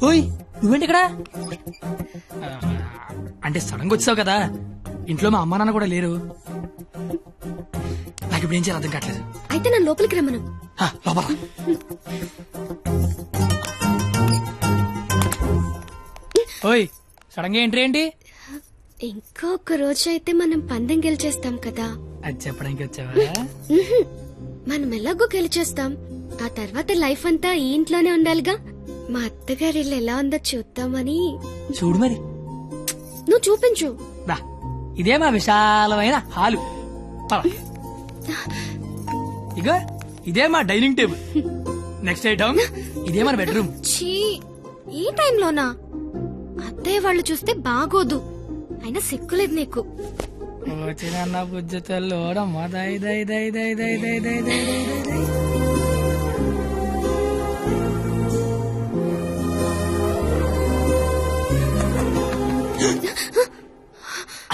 ఓయ్ నువ్వేంటి ఇక్కడ? అంటే సడన్ గా వచ్చావు కదా, ఇంట్లో మా అమ్మా నాన్న కూడా లేరు. నాకు ఇప్పుడు ఏం చేయాలి అర్థం కావట్లేదు. అయితే నన్ను లోపలికి రమ్మను. లోపల ఓయ్ సడన్ గా ఎంట్రీ ఏంటి? ఇంకొక రోజు అయితే మనం పందెం గెలిచేస్తాం కదా. అది చెప్పడానికి వచ్చావా? మనం ఎలాగో గెలిచేస్తాం. ఆ తర్వాత లైఫ్ అంతా ఈ ఇంట్లోనే ఉండాలిగా. మా అత్తగారి ఇల్లు ఎలా ఉందో చూద్దామని. చూడు మరి. నువ్వు చూపించు. రా, ఇదే మా విశాలమైన హాలు. ఇగో ఇదే మా డైనింగ్ టేబుల్. నెక్స్ట్ ఐటమ్ ఇదే మన బెడ్రూమ్. ఛీ, ఈ టైంలోనా? అత్తయ్య వాళ్ళు చూస్తే బాగోదు. అయినా సిక్కులేదు నీకు. వచ్చిన బుజ్జ తల్లోడమ్మా. దై దై దై దై దై దై దై దై దై.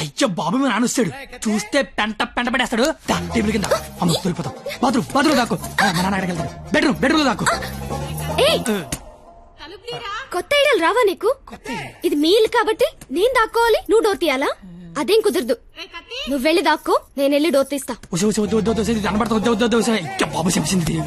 అయ్యో బాబు మీ నాన్న వస్తాడు. చూస్తే పెంట పెంట పెట్టేస్తాడు. టేబుల్ కింద అమ్మ దొరికిపోతాం. బాత్రూమ్ దాకు. మా నాన్న అక్కడికి వెళ్తాడు. బెడ్రూమ్ దాకు. కొత్త ఐడియాలు రావా నీకు? ఇది మీ ఇల్లు కాబట్టి నేను దాక్కోవాలి, నువ్వు డోర్ తీయాలా? అదేం కుదరదు. నువ్వు వెళ్ళి దాక్కో, నేను వెళ్ళి డోర్ తీస్తా. బాబు చెప్పింది.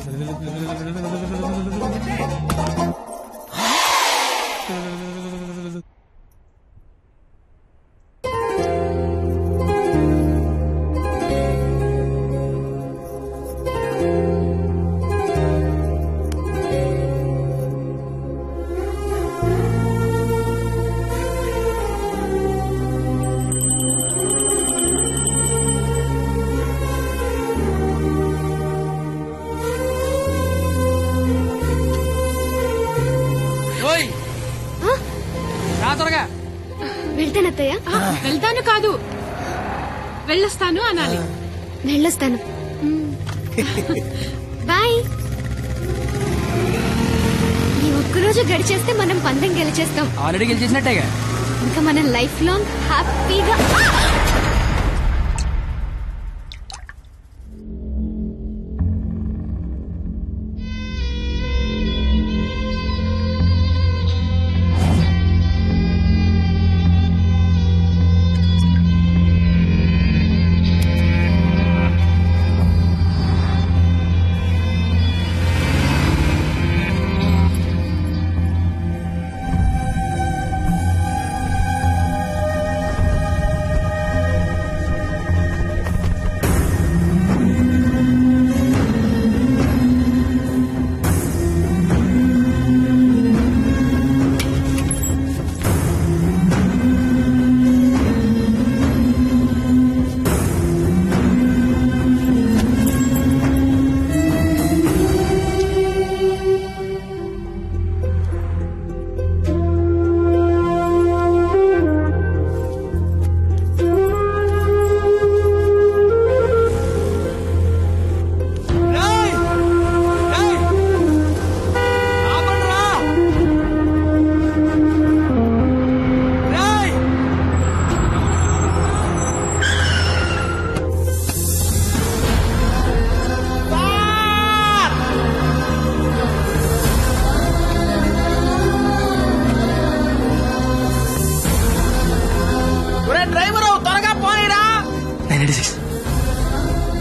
త్వరగా వెళ్తానత్తయ్య. వెళ్తాను కాదు, వెళ్ళొస్తాను అనాలి. వెళ్ళొస్తాను. బాయ్. ఈ ఒక్కరోజు గడిచేస్తే మనం పందెం గెలిచేస్తాం. ఆల్రెడీ గెలిచేసినట్టేగా. ఇంకా మనం లైఫ్ లాంగ్ హ్యాపీగా.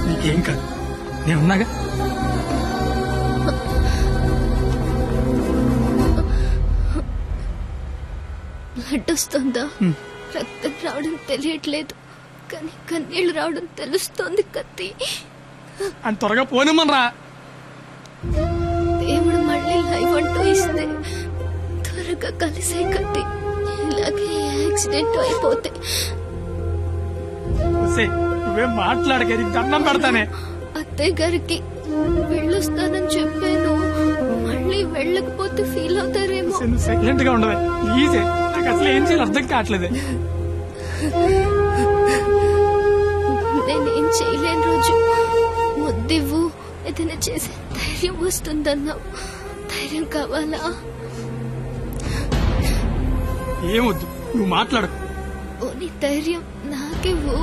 నీకేం కాదు, నేనున్నాగా. బ్లడ్ వస్తుందా? రక్తం రావడం తెలియట్లేదు, కానీ కన్నీళ్లు రావడం తెలుస్తోంది. కత్తి అని త్వరగా పోనిమ్మనరా. దేవుడు మళ్ళీ లైఫ్ అంటూ ఇస్తే త్వరగా కలిసే కత్తి. ఇలాగే యాక్సిడెంట్ అయిపోతే నువ్వేం మాట్లాడక దండం పెడతానే. అత్తయ్య గారికి వెళ్ళొస్తానని చెప్పాను, మళ్ళీ వెళ్ళకపోతే ఫీల్ అవుతారేమో. సైలెంట్ గా ఉండవే ప్లీజ్. నాకు అసలు ఏం చేయాలి అర్థం కావట్లేదు. నేనేం చేయలేని రోజు ముద్దివ్వు, ఏదైనా చేసే ధైర్యం వస్తుందన్నావు. ధైర్యం కావాలా? ఏమొద్దు, నువ్వు మాట్లాడు. ఓని ధైర్యం నాకివ్వు.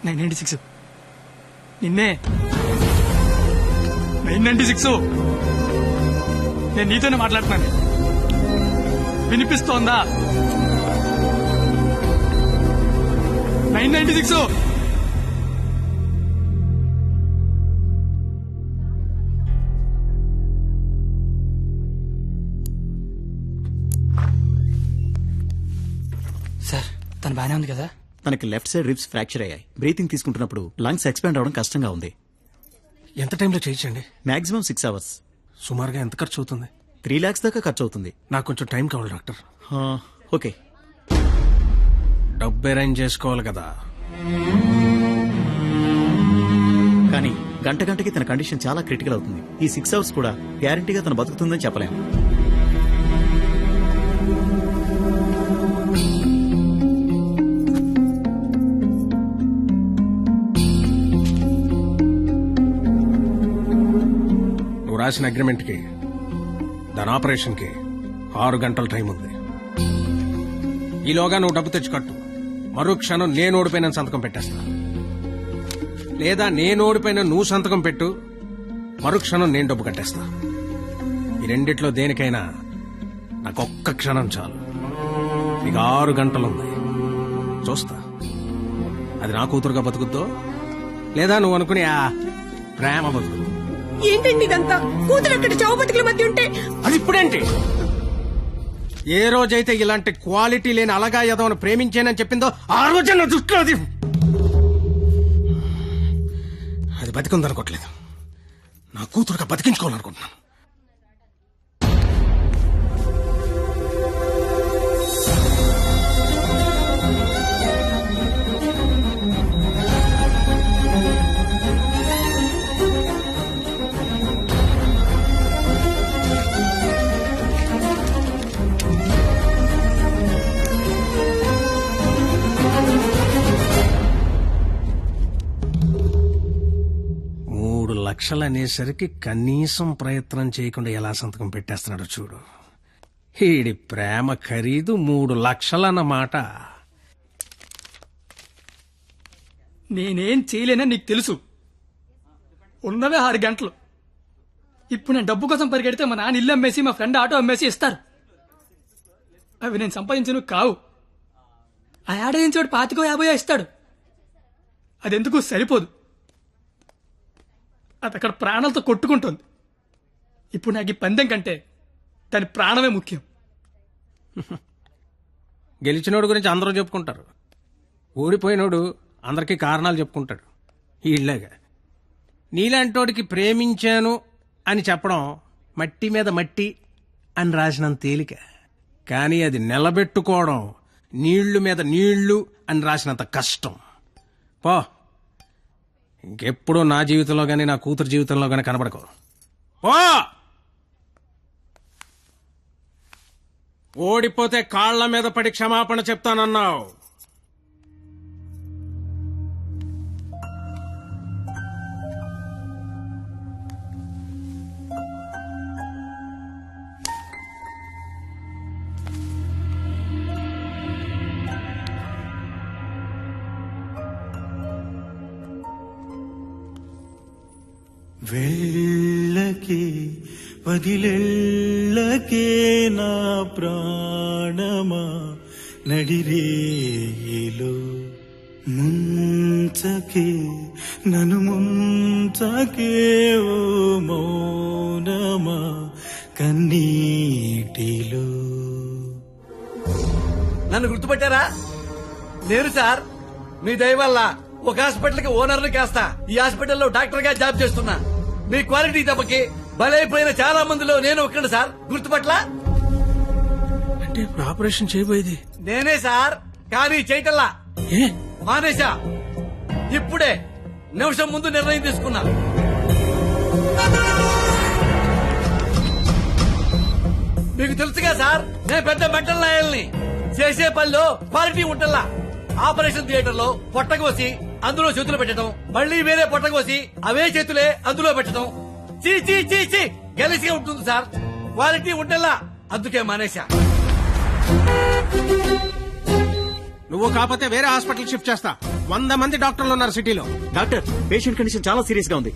996 నిన్నే 996 నేను నీతోనే మాట్లాడుతున్నాను. వినిపిస్తోందా? 996 సార్ తను బానే ఉంది కదా? తనకి లెఫ్ట్ సైడ్ రిబ్స్ ఫ్రాక్చర్ అయ్యాయి. బ్రీతింగ్ తీసుకుంటున్నప్పుడు లంగ్స్ ఎక్స్పాండ్ అవడం కష్టంగా ఉంది. ఎంత టైంలో చేయించండి? Maximum 6 hours. సుమారుగా ఎంత ఖర్చు అవుతుంది? 3 lakhs దాకా ఖర్చు అవుతుంది. నాకు కొంచెం టైం కావాలి డాక్టర్. ఓకే, డబ్బు అరేంజ్ చేసుకోవాలి కదా. కానీ గంటకి తన కండిషన్ చాలా క్రిటికల్ అవుతుంది. ఈ 6 hours కూడా గ్యారంటీగా తను బతుకుతుందని చెప్పలేము. నువ్వు రాసిన అగ్రిమెంట్ కి, దాని ఆపరేషన్ కి 6 గంటల టైం ఉంది. ఈలోగా నువ్వు డబ్బు తెచ్చి కట్టు. మరో క్షణం నేను ఓడిపోయిన సంతకం పెట్టేస్తా. లేదా నేను ఓడిపోయిన నువ్వు సంతకం పెట్టు, మరో క్షణం నేను డబ్బు కట్టేస్తా. ఈ రెండిట్లో దేనికైనా నాకు ఒక్క క్షణం చాలు. నీకు 6 గంటలుంది. చూస్తా అది నా కూతురుగా బతుకుద్దో లేదా నువ్వు అనుకుని ఆ ప్రేమ బతుకు. ఏంటండి ఇదంతా? కూతురు అక్కడ చావు బతుకుల మధ్య ఉంటే అది ఇప్పుడేంటి? ఏ రోజైతే ఇలాంటి క్వాలిటీ లేని అలగా యదవను ప్రేమించానని చెప్పిందో ఆ రోజే నా దృష్టిలో అది బతికుందనుకోవట్లేదు. నా కూతురుగా బతికించుకోవాలనుకుంటున్నాను. లక్షలనేసరికి కనీసం ప్రయత్నం చేయకుండా ఎలా సంతకం పెట్టేస్తున్నాడు చూడు. ఈడి ప్రేమ ఖరీదు 3 లక్షలన్నమాట. నేనేం చేయలేనని నీకు తెలుసు. ఉన్నవే 6 గంటలు. ఇప్పుడు నేను డబ్బు కోసం పరిగెడితే మా నాన్న ఇల్లు అమ్మేసి మా ఫ్రెండ్ ఆటో అమ్మేసి ఇస్తారు. అవి నేను సంపాదించను కావు. ఆ ఏడాదించోడు 25-50 ఇస్తాడు. అదెందుకు సరిపోదు. అది అక్కడ ప్రాణాలతో కొట్టుకుంటుంది. ఇప్పుడు నాకు ఈ పందెం కంటే దాని ప్రాణమే ముఖ్యం. గెలిచినోడు గురించి అందరూ చెప్పుకుంటారు, ఓడిపోయినోడు అందరికీ కారణాలు చెప్పుకుంటాడు. ఈళ్ళగా నీలాంటోడికి ప్రేమించాను అని చెప్పడం మట్టి మీద మట్టి అని రాసినంత తేలిక. కానీ అది నిలబెట్టుకోవడం నీళ్లు మీద నీళ్లు అని రాసినంత కష్టం. పో, ఇంకెప్పుడు నా జీవితంలో గానీ నా కూతురు జీవితంలో గానీ కనబడకో. పో. ఓడిపోతే కాళ్ల మీద పడి క్షమాపణ చెప్తానన్నావు. వెళ్ళకే వదిలెళ్ళకే నా ప్రాణమా నడిరేలో ముంచకే నన్ను ముంచకే ఓ మౌనమా కన్నీటిలో. నన్ను గుర్తుపట్టారా? నేను సార్, మీ దయ వల్ల ఒక హాస్పిటల్ కి ఓనర్ని కాస్తా ఈ హాస్పిటల్లో డాక్టర్ గా జాబ్ చేస్తున్నా. మీ క్వాలిటీ దెబ్బకి బలైపోయిన చాలా మందిలో నేను ఒక్కడు సార్. గుర్తుపట్లా? అంటే ఇప్పుడు ఆపరేషన్ చేయబోయేది నేనే సార్, కానీ చేయటల్లా మానేశా. ఇప్పుడే నిమిషం ముందు నిర్ణయం తీసుకున్నా. మీకు తెలుసుగా సార్, నేను పెద్ద మెంటల్ లాయల్ని. చేసే పనిలో క్వాలిటీ ఉంటల్లా. ఆపరేషన్ థియేటర్ లో పొట్టకోసి అందులో చేతులు పెట్టడం, మళ్లీ వేరే పొట్టకోసి అవే చేతులే అందులో పెట్టడం చీ చీ చీ చీ గెలిసిగా ఉంటుంది సార్. క్వాలిటీ ఉంటల్లా, అందుకే మానేశా. నువ్వు కాకపోతే వేరే హాస్పిటల్ షిఫ్ట్ చేస్తా. 100 మంది డాక్టర్లు ఉన్నారు సిటీలో. డాక్టర్, పేషెంట్ కండిషన్ చాలా సీరియస్ గా ఉంది.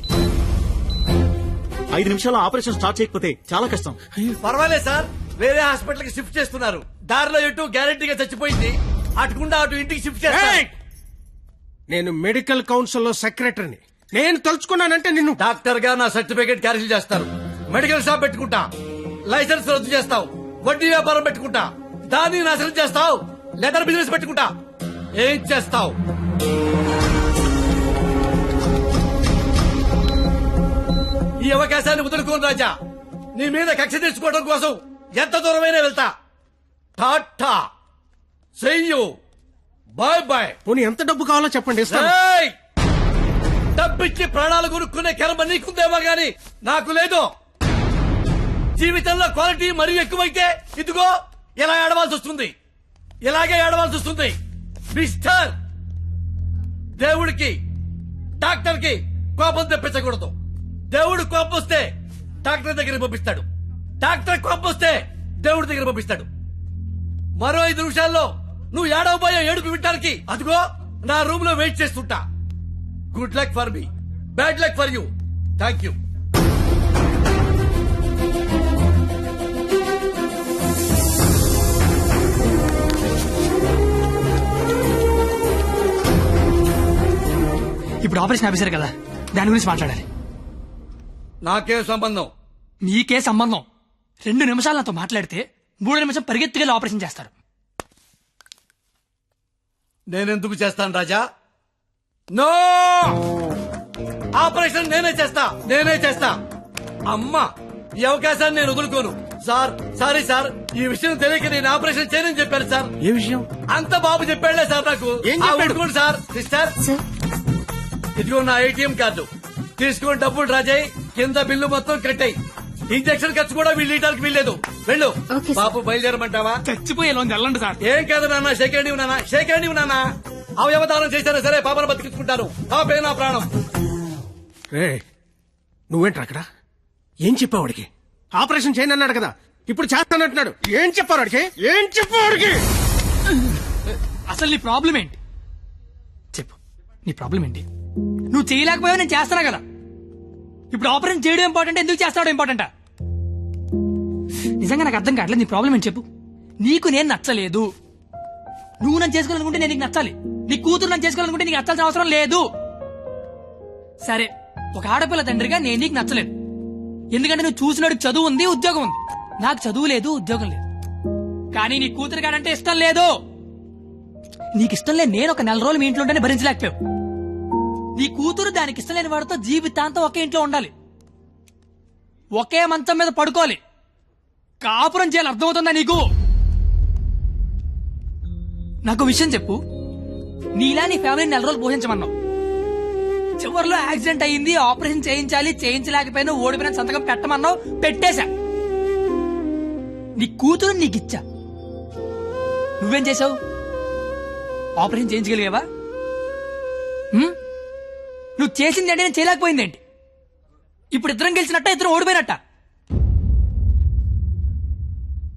5 నిమిషాల్లో ఆపరేషన్ స్టార్ట్ చేయకపోతే చాలా కష్టం. పర్వాలేదు సార్, వేరే హాస్పిటల్ కి షిఫ్ట్ చేస్తున్నారు. దారిలో ఎటు గ్యారెంటీగా చచ్చిపోయింది, అటుకుండా అటు ఇంటికి షిఫ్ట్ చేస్తారు. నేను మెడికల్ కౌన్సిల్ లో సెక్రటరీని. నేను తలుచుకున్నానంటే నిన్ను డాక్టర్ గా నా సర్టిఫికేట్ క్యాన్సిల్ చేస్తారు. మెడికల్ షాప్ పెట్టుకుంటా, లైసెన్స్ రద్దు చేస్తావు. వడ్డీ వ్యాపారం పెట్టుకుంటా, దాన్ని నాశనం చేస్తావు. లెదర్ బిజినెస్ పెట్టుకుంటా, ఏం చేస్తావు? ఈ అవకాశాన్ని వదులుకోను రాజా. నీ మీద కక్ష తెచ్చుకోవడం కోసం ఎంత దూరమైనా వెళ్తా. టాటా, చెయ్యు, బాయ్ బాయ్. పోనీ ఎంత డబ్బు కావాలో చెప్పండి, ఇస్తాను. ఏయ్! డబ్బిచ్చి ప్రాణాలు కొనుక్కునే కర్మ నీకుందేమో గాని నాకు లేదు. జీవితంలో క్వాలిటీ మరీ ఎక్కువైతే ఇదిగో ఇలా ఏడవాల్సి వస్తుంది. ఇలాగే ఏడవాల్సి వస్తుంది. మిస్టర్, దేవుడికి డాక్టర్ కి కోపం తెప్పించకూడదు. దేవుడు కోపం వస్తే డాక్టర్ దగ్గర పంపిస్తాడు. డాక్టర్ కోపం వస్తే దేవుడి దగ్గర పంపిస్తాడు. మరో 5 నిమిషాల్లో నువ్వు ఏడవబోయే ఏడుపు వింటానికి అదిగో నా రూమ్ లో వెయిట్ చేస్తుంటా. Good luck for me, bad luck for you. Thank you. ఇప్పుడు ఆపరేషన్ ఆఫీసర్ కదా, దాని గురించి మాట్లాడాలి. నాకేం సంబంధం? మీకే సంబంధం. 2 నిమిషాలు నాతో మాట్లాడితే 3 నిమిషం పరిగెత్తుకెళ్ళి ఆపరేషన్ చేస్తారు. నేనెందుకు చేస్తాను రాజా? నో, ఆపరేషన్ నేనే చేస్తా. అమ్మా, ఈ అవకాశాన్ని నేను వదులుకోను. సార్, సారీ సార్, ఈ విషయం తెలియక నేను ఆపరేషన్ చేయనని చెప్పాను సార్. ఏ విషయం? అంత బాబు చెప్పాడులే సార్ నాకు. ఏం చెప్పాడు? ఉడుకోండి సార్. సిస్టర్, ఇదిగో నా ATM కార్డు తీసుకొని డబ్బులు రాజాయి. కింద బిల్లు మొత్తం కట్టాయి. ఇంజక్షన్ ఖర్చు కూడా వీళ్ళు ఇవ్వడానికి వీల్లేదు. వెళ్ళు. Okay sir. బాబు బయలుదేరమంటావా? చచ్చిపోయే లోన్ వెళ్ళండి సార్. ఏం కాదు నాన్న, షేకండి నాన్న. అవయవదానం చేశాను సరే, పాపను బతికించుకుంటాను. పాపే నా ప్రాణం. రే, నువ్వేంట్రా అక్కడ? ఏం చెప్పావు వాడికి? ఆపరేషన్ చేయను అన్నాడు కదా, ఇప్పుడు చేస్తానంటున్నాడు. ఏం చెప్పారు వాడికి? అసలు నీ ప్రాబ్లం ఏంటి చెప్పు. నీ ప్రాబ్లం ఏంటి? నువ్వు చేయలేకపోయావు, నేను చేస్తానా కదా. ఇప్పుడు ఆపరేషన్ చేయడం ఇంపార్టెంట్, ఎందుకు చేస్తాడో ఇంపార్టెంటా? నిజంగా నాకు అర్థం కావట్లేదు. నీ ప్రాబ్లం ఏంటి చెప్పు. నీకు నేను నచ్చలేదు. నువ్వు నన్ను చేసుకోవాలనుకుంటే నేను నీకు నచ్చాలి. నీ కూతురు నన్ను చేసుకోవాలనుకుంటే నీకు నచ్చాల్సిన అవసరం లేదు. సరే, ఒక ఆడపిల్ల తండ్రిగా నేను నీకు నచ్చలేదు. ఎందుకంటే నువ్వు చూసినోడికి చదువు ఉంది, ఉద్యోగం ఉంది. నాకు చదువు లేదు, ఉద్యోగం లేదు. కానీ నీ కూతురు కాడంటే ఇష్టం లేదు. నీకు ఇష్టం లేదు, నేను ఒక 4 రోజులు మీ ఇంట్లో ఉంటేనే భరించలేకపోయావు. నీ కూతురు దానికి ఇష్టం లేని వాడితో జీవితాంతం ఒకే ఇంట్లో ఉండాలి, ఒకే మంచం మీద పడుకోవాలి, కాపురం చేయాలి. అర్థమవుతుందా నీకు? నాకు విషయం చెప్పు. నీలా నీ ఫ్యామిలీని 4 రోజులు పోషించమన్నావు. చివరిలో యాక్సిడెంట్ అయ్యింది, ఆపరేషన్ చేయించలేకపోయినా ఓడిపోయిన సంతకం పెట్టమన్నావు, పెట్టేశా. నీ కూతురు నీకిచ్చా. నువ్వేం చేశావు? ఆపరేషన్ చేయించగలిగావా? నువ్వు చేసింది అంటే నేను చేయలేకపోయిందేంటి? ఇప్పుడు ఇద్దరం గెలిచినట్ట, ఇద్దరం ఓడిపోయినట్ట.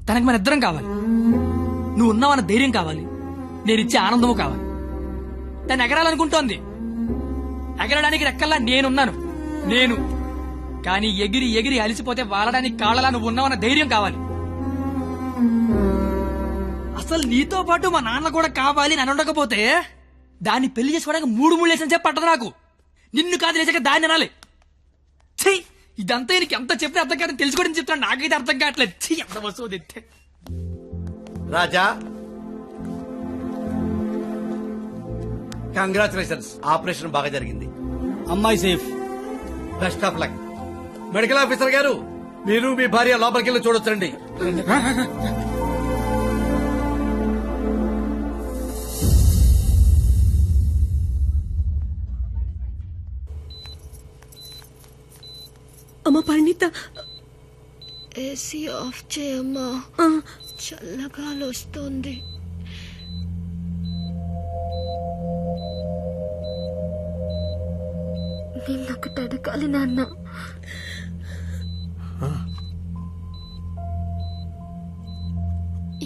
తనకి మన ఇద్దరం కావాలి. నువ్వు ఉన్నావన్న ధైర్యం కావాలి, నేనిచ్చే ఆనందము కావాలి. తను ఎగరాలనుకుంటోంది, ఎగరడానికి రెక్కల్లా నేనున్నాను. కానీ ఎగిరి ఎగిరి అలిసిపోతే వాలడానికి కాళ్ళలా నువ్వు ఉన్నావన్న ధైర్యం కావాలి. అసలు నీతో పాటు మా నాన్న కూడా కావాలి అని ఉండకపోతే దాన్ని పెళ్లి చేసుకోవడానికి 3 లేసిన చెప్పి పట్టదు నాకు. నిన్ను కాదు లేచాక దాన్ని అనాలి. చెయ్యి, ఇదంతా నీకు ఎంత చెప్పిన అర్థం కాదని తెలుసుకోవడం చెప్తాను. నాకైతే అర్థం కావట్లేదు. చెయ్యి, ఎంత వస్తువు తెస్తే. రాజా, కంగ్రాచులేషన్స్, ఆపరేషన్ బాగా జరిగింది. అమ్మాయి safe. Best of luck. Medical officer గారు, మీరు మీ భార్య లోపలికి వెళ్ళి చూడొచ్చండి. అమ్మ పండిత, ఏసీ ఆఫ్ చేయమ్మా, చల్లగాలి వస్తుంది. నిన్నొక అడగాలి నాన్న.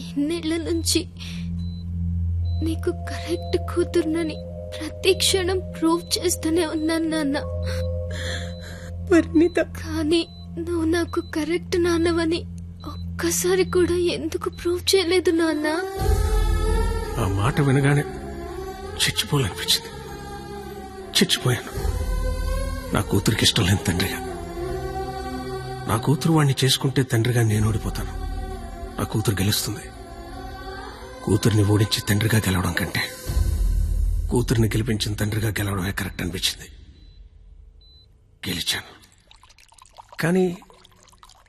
ఇన్నేళ్ల నుంచి నీకు కరెక్ట్ కూతురునని ప్రతి క్షణం ప్రూవ్ చేస్తూనే ఉన్నాను నాన్న. పరిణిత కానీ నువ్వు నాకు కరెక్ట్ నాన్నవని ఒక్కసారి కూడా ఎందుకు ప్రూవ్ చేయలేదు నాన్న? ఆ మాట వినగానే చచ్చిపోవాలనిపించింది. చచ్చిపోయాను. నా కూతురికి ఇష్టం లేని తండ్రిగా. నా కూతురు వాణ్ణి చేసుకుంటే తండ్రిగా నేను ఓడిపోతాను. నా కూతురు గెలుస్తుంది. కూతురిని ఓడించి తండ్రిగా గెలవడం కంటే కూతురిని గెలిపించిన తండ్రిగా గెలవడమే కరెక్ట్ అనిపించింది. గెలిచాను. కానీ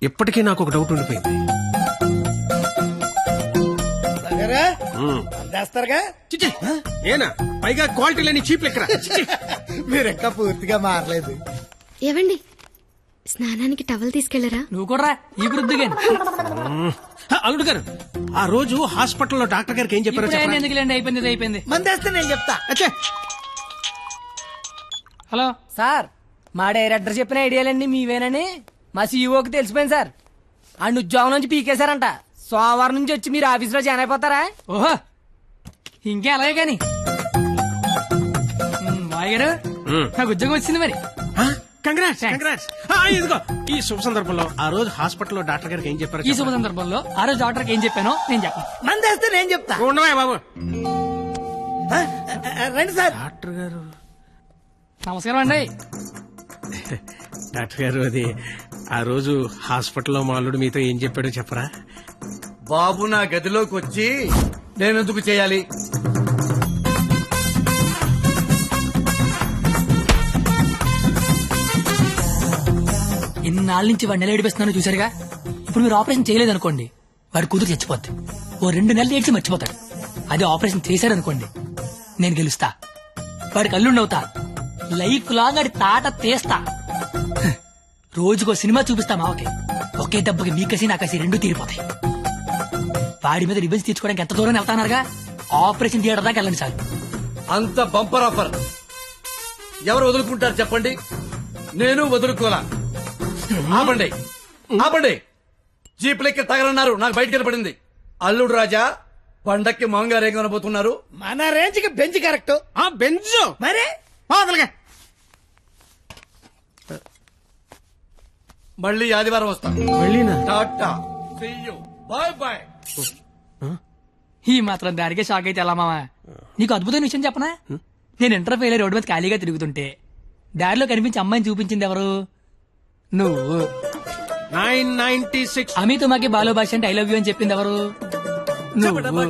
ఇప్పటికీ నాకు ఒక డౌట్ ఉండిపోయింది. చిచ్చి, నేనా? పైగా క్వాలిటీ లేని చీప్ లెక్కరా. మీరెక్క పూర్తిగా మారలేదు. ఏవండి, స్నానానికి టవల్ తీసుకెళ్లరా? నువ్వు కూడా ఈ వృద్ధిగా అల్లుడు గారు, ఆ రోజు హాస్పిటల్లో డాక్టర్ గారికి ఏం చెప్పారో చెప్పండి. ఎందుకులేండి, అయిపోయింది అయిపోయింది. మందేస్తే నేను చెప్తా. అచ్చే, హలో సార్, మా డైరెక్టర్ చెప్పిన ఐడియాలన్నీ మీవేనని మా సీఈఓకి తెలిసిపోయింది సార్. ఆ ఉద్యోగం నుంచి పీకేశారంట. సోమవారం నుంచి వచ్చి మీరు ఆఫీసులో జాయిన్ అయిపోతారా? ఓహో, ఇంకే అలాగే కాని మాయ గారు, నాకు ఉద్యోగం వచ్చింది మరి. Congrats congrats. ఇదిగో ఈ శుభ సందర్భంలో ఆ రోజు హాస్పిటల్లో డాక్టర్ గారికి ఏం చెప్పారు? ఈ శుభ సందర్భంలో ఆ రోజు డాక్టర్కి ఏం చెప్పానో నేను చెప్పను. మందేస్తే నేను చెప్తా. ఉండవా బాబు. రండి సార్. డాక్టర్ గారు నమస్కారం అండి. డాక్టర్ గారు, అది ఆ రోజు హాస్పిటల్లో మా అల్లుడు మీతో ఏం చెప్పాడో చెప్పరా? బాబు నా గదిలోకి వచ్చి నేనెందుకు చేయాలి? ఇన్నాళ్ళ నుంచి వాడిని ఎలా ఏడిపిస్తున్నానో చూసారుగా. ఇప్పుడు మీరు ఆపరేషన్ చేయలేదనుకోండి, వాడి కూతురు చచ్చిపోద్ది. ఓ 2 నెలలు ఏడ్చి మర్చిపోతాడు. అదే ఆపరేషన్ చేశారనుకోండి, నేను గెలుస్తా. వాడికి అల్లుండి అవుతా. లైఫ్ లాంగ్ ఆడి తాట తీస్తా. రోజుకో సినిమా చూపిస్తా మావకి. ఒకే దెబ్బకి మీ కసి నా కసి 2 తీరిపోతాయి. వాడి మీద రివెంజ్ తీర్చుకోవడానికి ఎంత దూరం వెళ్తానారుగా. ఆపరేషన్ థియేటర్ దాకా వెళ్ళండి చాలు. అంత బంపర్ ఆఫర్ ఎవరు వదులుకుంటారు చెప్పండి? నేను వదులుకోలా. ఆపండి ఆపండి. జీపులెక్కి తగలన్నారు. నాకు బయట కనపడింది. అల్లుడు రాజా పండక్కి మాంగారు ఏం కనబోతున్నారు? మన రేంజ్ కి బెంచ్ కరెక్ట్. బెంచ్ మరి పాదలుగా. మళ్ళీ ఆదివారం వస్తాను. వెళ్ళినా tata, see you, bye bye. ఈ మాత్రం దానికే షాక్ అయితే ఎలా మావా? నీకు అద్భుతమైన విషయం చెప్పనా? నేను ఇంటర్ ఫెయిల్ రోడ్డు మీద ఖాళీగా తిరుగుతుంటే దారిలో కనిపించి అమ్మాయిని చూపించింది ఎవరు? నువ్వు. 996 అమితో మాకి బాలో భాష అంటే ఐ లవ్ యూ అని చెప్పింది ఎవరు? నువ్వు.